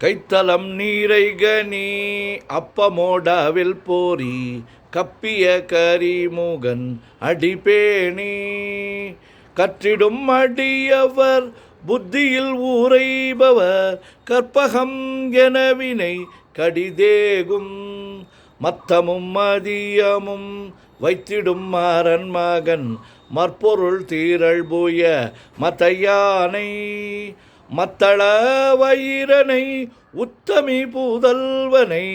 கைத்தலம் நீரைகனி அப்பமோடாவில் போரி கப்பிய கரிமுகன் அடிபேணி கற்றிடும் அடியவர் புத்தியில் ஊரைபவர் கற்பகம் எனவினை கடிதேகும் மத்தமும் மதியமும் வைத்திடும் மாறன் மகன் மற்பொருள் தீரள் பூய மத்தையானை மத்தள வயிரனை உத்தமி பூதல்வனை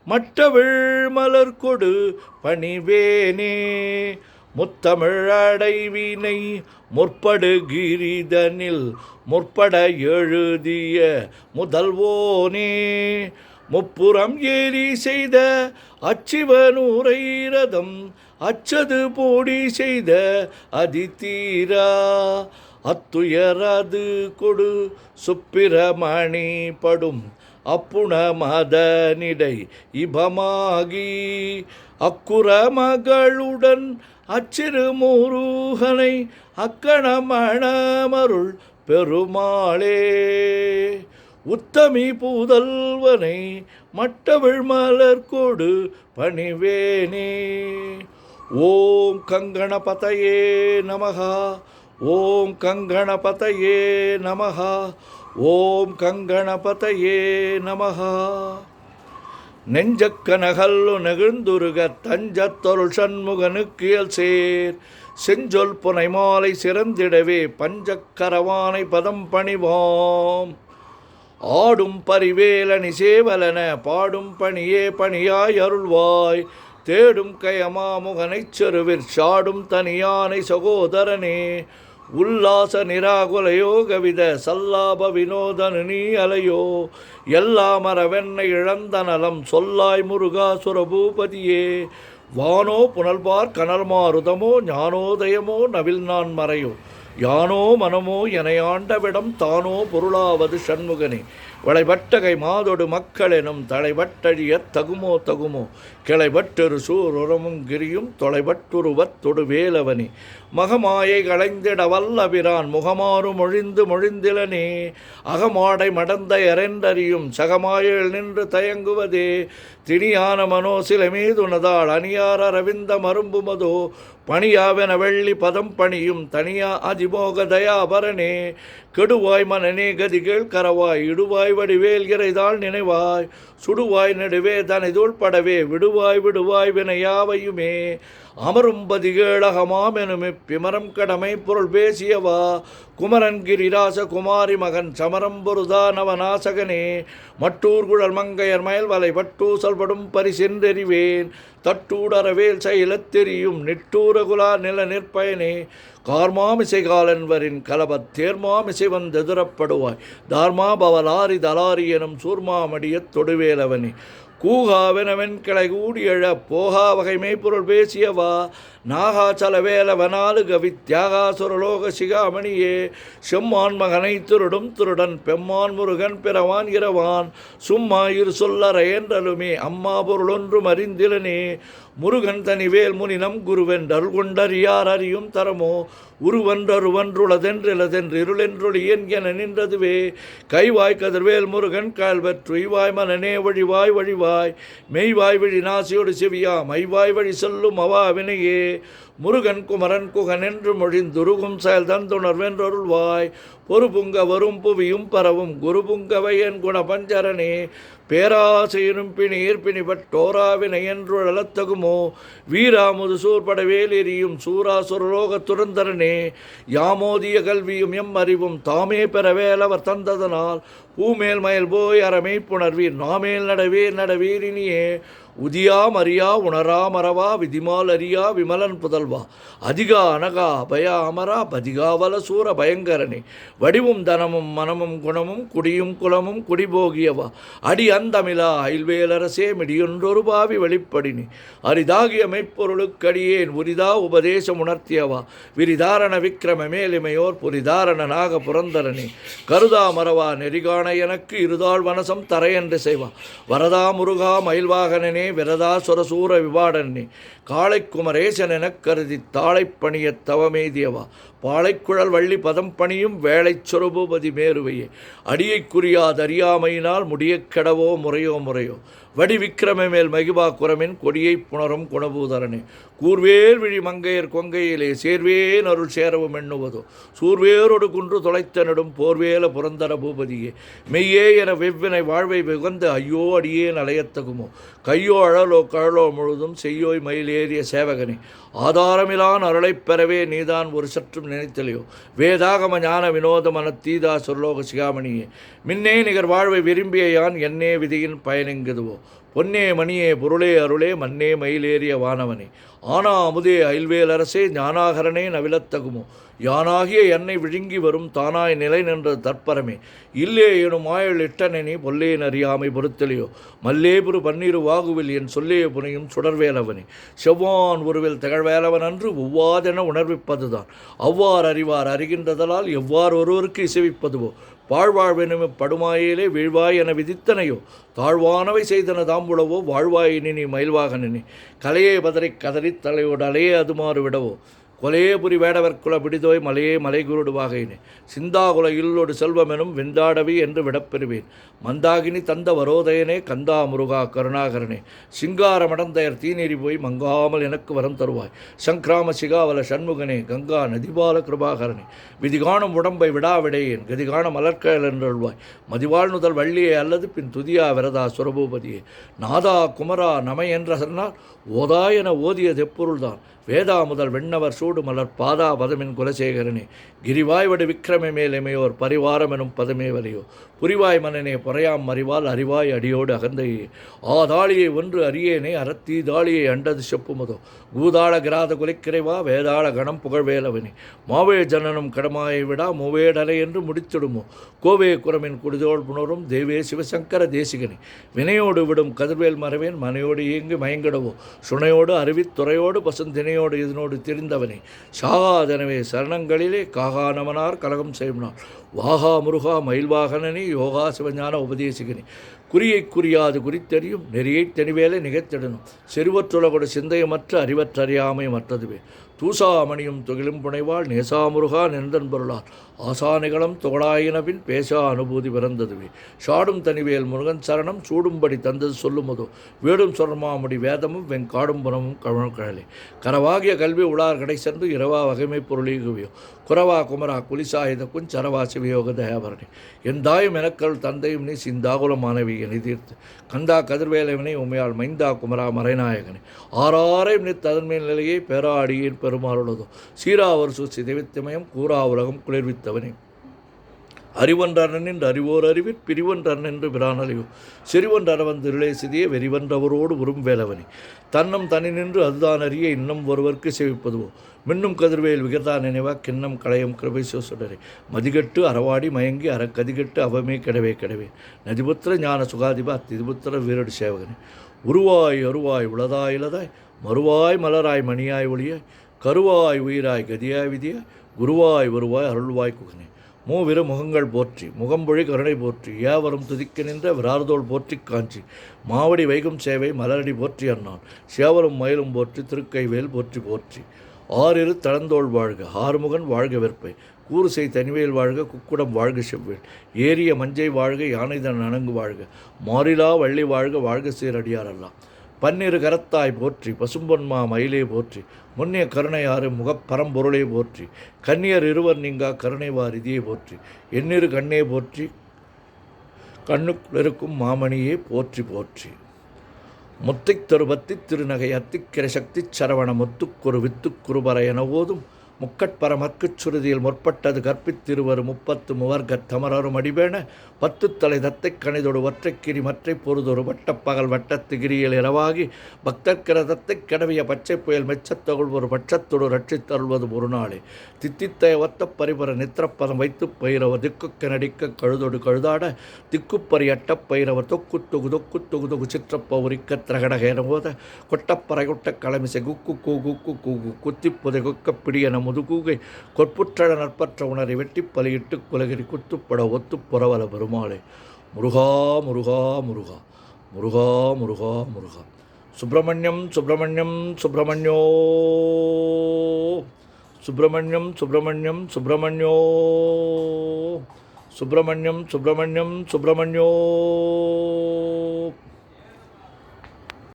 மற்றவிழ் மலர்கொடு பணிவேனே முத்தமிழ் அடைவினை முற்படு கிரிதனில் முற்பட எழுதிய முதல்வோனே முப்புறம் ஏறி செய்த அச்சிவனூரை ரதம் அச்சது போடி செய்த அதிதீரா அத்துயரது கொடு சுப்பிரமணி படும் அப்புண மதனிடை இபமாகி அக்குற மகளுடன் அச்சிறு முருகனை அக்கணமணமருள் பெருமாளே உத்தமி பூதல்வனை மட்டவிழ் மலர்கொடு பணிவேனே. ஓம் கங்கணபதயே நமஹா. ஓம் கங்கணபதயே நமஹா. ஓம் கங்கணபதயே நமஹா. நெஞ்சக்கனகல்லு நெகிழ்ந்துருக தஞ்சத்தொருள் சண்முகனுக்கியல் சேர் செஞ்சொல் புனை மாலை சிறந்திடவே பஞ்சக்கரவானை பதம் பணிவாம். ஆடும் பரிவேலனி சேவலன பாடும் பணியே பணியாய் அருள்வாய் தேடும் கயமாமுகனைச் செருவிற் சாடும் தனியானை சகோதரனே உல்லாச நிராகுலயோகவித சல்லாப வினோதனு நீ அலையோ எல்லாமரவென்னை இழந்த நலம் சொல்லாய் முருகா சுரபூபதியே வானோ புனல்பார் கனல் மாருதமோ ஞானோதயமோ நவில் நான் மறையோ யானோ மனமோ எனையாண்டவிடம் தானோ பொருளாவது சண்முகனே வளைபட்டகை மாதொடு மக்களெனும் தலைபட்டழிய தகுமோ தகுமோ கிளைபட்டொரு சூருரமும் கிரியும் தொலைபட்டுருவத் தொடு வேலவனே மகமாயை களைந்திட வல்லபிரான் முகமாறு மொழிந்து மொழிந்திலனே அகமாடை மடந்த எரென்றறியும் சகமாயில் நின்று தயங்குவதே திணியான மனோ சில மீதுனதால் அணியார ரவிந்த மரும்புமதோ பணியாவென வெள்ளி பதம் பணியும் தனியா அதிமோக தயாபரனே கெடுவாய் மனநே கதிகள் கரவாய் இடுவாய் வடிவேல் இறைதாள் நினைவாய் சுடுவாய் நடுவே தனைதோள் படவே விடுவாய் விடுவாய் வினையாவையுமே அமரும் பதிகேளகமாமெனுமே பிமரம் கடமை பொருள் பேசியவா குமரன் கிரிராச குமாரி மகன் சமரம் பொருதா நவநாசகனே மட்டூர்குழல் மங்கையர் மயல் வலை பட்டூசல்படும் பரிசென்றெறிவேன் தட்டூடரவேல் செயலத்தெரியும் நிட்டூரகுலா நில நிற்பயனே கார்மாமிசை காலன்வரின் கலபத் தேர்மாமிசை வந்தெதிரப்படுவாய் தார்மா பவலாரி தலாரி எனும் சூர்மாமடியத் தொடுவேலவனே கூகாவெனவென் கிளை கூடியழ போகா வகைமை பொருள் பேசியவா நாகாச்சலவேல வனாலு கவி தியாகாசுரலோக சிகாமணியே செம்மான் மகனை திருடும் திருடன் பெம்மான் முருகன் பிறவான் இரவான் சும்மா இரு சொல்லற என்றலுமே அம்மா பொருளொன்றும் அறிந்திலனே முருகன் தனிவேல் முனினம் குருவென்றல் கொண்டறியார் அறியும் தரமோ உருவன்றருவன்றுளதென்றிலதென்று இருளென்றொழி என நின்றதுவே கைவாய் கதிர்வேல் முருகன் கால்வற்று இவாய் மனநே வழிவாய் வழிவாய் மெய்வாய் வழி நாசியோடு செவியா மைவாய் வழி சொல்லும் அவாவினையே முருகன் குமரன் குகன் என்று மொழிந்துருகும் செயல் தந்துணர்வென்றருள்வாய் பொறுபுங்க வரும் புவியும் பரவும் குருபுங்கவை என் குண பஞ்சரனே பேராசையினும் பிணியிற் பிணிபட்டோராவினை என்றுழலத்தகுமோ வீராமுது சூர்படவேல் எரியும் சூராசுரலோக துரந்தரனே யாமோதிய கல்வியும் எம் அறிவும் தாமே பெறவேலவர் தந்ததனால் பூமேல் மயல் போய் அறமை புணர்வீர் நாமேல் நடவீர் இனியே உதியா மரியா உணரா மறவா விதிமால் அறியா விமலன் புதல்வா அதிகா அனகா அபயா அமரா பதிகாவல சூர பயங்கரனே வடிவும் தனமும் மனமும் குணமும் குடியும் குலமும் குடிபோகியவா அடி அந்தமிலா அயில்வேலரசே மிடியொன்றொரு பாவி வெளிப்படினி அரிதாகிய மெய்ப்பொருளுக்கடியேன் உரிதா உபதேசம் உணர்த்தியவா விரிதாரண விக்கிரம மேலிமையோர் புரிதாரண நாக புரந்தரனே கருதா மறவா நெறிகாண எனக்கு இருதாள் வனசம் தரையென்று செய்வா வரதா முருகா மயில்வாகனே விரதா சுரசூர விவாடனே காளை குமரேசன் எனக் கருதி தாளைப்பணிய தவமேதியவா பாளைக்குழல் வள்ளி பதம் பணியும் வேளைச் சொருபூபதி மேருவையே அடியைக்குரியாதறியாமையினால் முடியக் கெடவோ முறையோ வடி விக்கிரம மேல் மகிபா குரமின் கொடியைப் புணரும் குணபூதரனே கூர்வேல் விழி மங்கையர் கொங்கையிலே சேர்வேன் அருள் சேரவும் எண்ணுவதோ சூர்வேரோடு குன்று தொலைத்தனிடும் போர்வேல புரந்தர பூபதியே மெய்யே என வெவ்வினை வாழ்வை வெகுந்த ஐயோ அடியேன் அலையத்தகுமோ கையோ அழலோ கழலோ முழுதும் செய்யோய் மயிலேறிய சேவகனே ஆதாரமிலான் அருளைப் பெறவே நீதான் ஒரு சற்றும் நினைத்தலையோ வேதாகம ஞான வினோத மன தீதா சொர்லோக சிகாமணியே மின்னே நிகர் வாழ்வை விரும்பிய யான் என்னே விதியின் பயனெங்குதுவோ பொன்னே மணியே பொருளே அருளே மன்னே மயிலேறிய வானவனே ஆனா அமுதே அயில்வேலரசே ஞானாகரனே நவிலத்தகுமோ யானாகிய என்னை விழுங்கி வரும் தானாய் நிலை நின்ற தற்பரமே இல்லே எனும் ஆயுள் இட்டனெனி பொல்லேன் அறியாமை பொறுத்தலையோ மல்லேபுரு பன்னீரு வாகுவில் என் சொல்லே புனையும் சுடர்வேலவனே செவ்வான் ஒருவில் திகழ்வேலவன் அன்று ஒவ்வாதென உணர்விப்பதுதான் அவ்வாறு அறிவார் அறிகின்றதலால் எவ்வாறு ஒருவருக்கு இசைவிப்பதுவோ பாழ்வாழ்வெனும் படுமாயிலே வீழ்வாய் என விதித்தனையோ தாழ்வானவை செய்தன தாம்புளவோ வாழ்வாயினி நீ மயில்வாகனே கலையே பதறிக் கதறித் தலையோடு அலையே அதுமாறு விடவோ கொலையே புரி வேடவர்குல பிடிதோய் மலையே மலைகுருடு வாகையினே சிந்தாகுல இல்லோடு செல்வமெனும் வெந்தாடவி என்று விடப்பெறுவேன் மந்தாகினி தந்த வரோதயனே கந்தா முருகா கருணாகரனே சிங்கார மடந்தையர் தீநெறி போய் மங்காமல் எனக்கு வரம் தருவாய் சங்கிராம சிகாவல சண்முகனே கங்கா நதிபால கிருபாகரனே விதிகாணும் உடம்பை விடாவிடையேன் கதிகான மலர்கயல் என்றுள்வாய் மதிவாழ் நுதல் வள்ளியே அல்லது பின் துதியா விரதா சுரபூபதியே நாதா குமரா நமை என்ற சொன்னால் ஓதா என ஓதியது எப்பொருள்தான் வேதா முதல் வெண்ணவர் சூடு மலர் பாதா பதமின் குலசேகரனே கிரிவாய்வடு விக்கிரமை மேலெமையோர் பரிவாரம் எனும் பதமே வலியோ புரிவாய் மன்னனே பொறையாம் அறிவால் அறிவாய் அடியோடு அகந்தையே ஆதாளியை ஒன்று அறியேனே அறத்தீதாளியை அண்டது செப்புமதோ பூதாள கிராத குலைக்கிறைவா வேதாள கணம் புகழ்வேலவனே மாவே ஜனனம் கடமாயை விடா மூவேடலை என்று முடித்திடுமோ கோவே குரமின் குடிதோள் புணரும் தேவே சிவசங்கர தேசிகனே வினையோடு விடும் கதிர்வேல் மறைவேன் மனையோடு இயங்கி மயங்கிடவோ சுனையோடு அறிவித்துறையோடு பசுந்தினையோடு இதனோடு தெரிந்தவனே சாகாதனவே சரணங்களிலே காகானமனார் கலகம் செய்யும்னார் வாகா முருகா மயில்வாகனனே யோகா சிவஞான உபதேசிகனே குறியை குறியாது குறித்தறியும் நெறியை தெனிவேலை நிகழ்த்திடணும் செருவற்றுலகோடு சிந்தையமற்ற அறிவற்றறியாமை மற்றதுவே தூசாமணியும் துகிலும் புனைவாள் நேசாமுருகா நெந்தன் பொருளார் ஆசானிகளும் தொகளாயினபின் பேசா அனுபூதி பிறந்ததுவே ஷாடும் தனிவேல் முருகன் சரணம் சூடும்படி தந்தது சொல்லுமதோ வேடும் சொர்மாமுடி வேதமும் வெங்காடும் புனமும் கழலே கரவாகிய கல்வி உளார் கடை சென்று இரவா வகைமை பொருளீகுவியோ குரவா குமரா குலிசாயுத குஞ்சரவா சிவயோக தயாபரணி என் தாயும் எனக்கள் தந்தையும் நீ சிந்தாகுல மாணவி என தீர்த்து கந்தா கதிர்வேலவனை உமையாள் மைந்தா குமரா மறைநாயகனே ஆறாரையும் நீ ததன்மேல் நிலையை பேராடியின் பெருமாளுள்ளதோ சீராவர் சூசி தெய்வத்திமயம் கூறா உலகம் குளிர்வித்தவனே அறிவன்றன் என்று அறிவோர் அறிவிற் பிரிவன்றன் என்று பிரானலையோ செறிவன்றவன் திருளே சிதிய வெறிவன்றவரோடு உறும் வேலவனே தன்னம் தனி நின்று அதுதான் அறிய இன்னும் ஒருவருக்கு சேவிப்பதுவோ மின்னும் கதிர்வேல் விகதா நினைவா கிண்ணம் களையும் கிருபை சுடரே மதிகட்டு அறவாடி மயங்கி அறக்கதிகட்டு அவமே கிடவே நதிபுத்திர ஞான சுகாதிபா திதிபுத்திர வீரடு சேவகனே உருவாய் அருவாய் உளதாய் இலதாய் மறுவாய் மலராய் மணியாய் ஒளியாய் கருவாய் உயிராய் கதியாய் விதியாய் குருவாய் வருவாய் அருள்வாய் குகனே மூவிரு முகங்கள் போற்றி முகம்பொழி கருணை போற்றி ஏவரும் துதிக்க நின்ற விரார்தோள் போற்றி காஞ்சி மாவடி வைகும் சேவை மலரடி போற்றி அண்ணான் சேவலும் மயிலும் போற்றி திருக்கைவேல் போற்றி போற்றி ஆறிரு தளந்தோள் வாழ்க ஆறுமுகன் வாழ்க வெற்பை கூறுசை தனிவேல் வாழ்க குக்குடம் வாழ்க செவ்வேல் ஏரிய மஞ்சை வாழ்க யானைதன் அணங்கு வாழ்க மாறிலா வள்ளி வாழ்க வாழ்க சீரடியாரெல்லாம் பன்னிரு கரத்தாய் போற்றி பசும்பொன்மா மயிலே போற்றி முன்னிய கருணையாறு முகப்பரம்பொருளே போற்றி கன்னியர் இருவர் நீங்கா கருணைவார் இதியே போற்றி எண்ணிரு கண்ணே போற்றி கண்ணுக்குளிருக்கும் மாமணியே போற்றி போற்றி முத்திக் தருபத்தி திருநகை அத்திக்கிற சக்தி சரவண முத்துக்குரு வித்துக்குருபர என ஓதும் முக்கட்பரமற்குச் சுருதியில் முற்பட்டது கற்பித்திருவரு 30 முவர்கத் தமரரும் அடிபேண 10 தலை தத்தைக் கணிதொடு ஒற்றைக்கிரி மற்றை பொருதொரு வட்டப்பகல் வட்டத்து கிரியில் இரவாகி பக்தர்கிற தத்தைக் கடவிய பச்சை புயல் மெச்சத்தொகுள் ஒரு பட்சத்தொடு ரட்சித்தருள்வது ஒரு நாளே தித்தித்தய ஒத்த பரிபர நித்திரப்பதம் வைத்து பயிரவர் திக்குக்க நடிக்க கழுதொடு கழுதாட திக்குப்பறி அட்டப் பயிரவர் தொக்கு சிற்றப்ப உரிக்க திரகடகேன போத கொட்டப்பறை கொட்ட களமிசை குக்கு கூ குக்கு கூகு குத்திப்புதை குக்க பிடியன முதுகூகை கொற்புற்ற நற்பற்ற உணரை வெட்டி பலியிட்டு குலகிரி குத்துப்பட ஒத்து புறவல பெருமாளே முருகா முருகா முருகா முருகா முருகா முருகா சுப்பிரமணியம் சுப்பிரமணியம் சுப்பிரமணியோ சுப்பிரமணியம் சுப்பிரமணியம் சுப்பிரமணியோ சுப்பிரமணியம் சுப்பிரமணியம் சுப்பிரமணியோ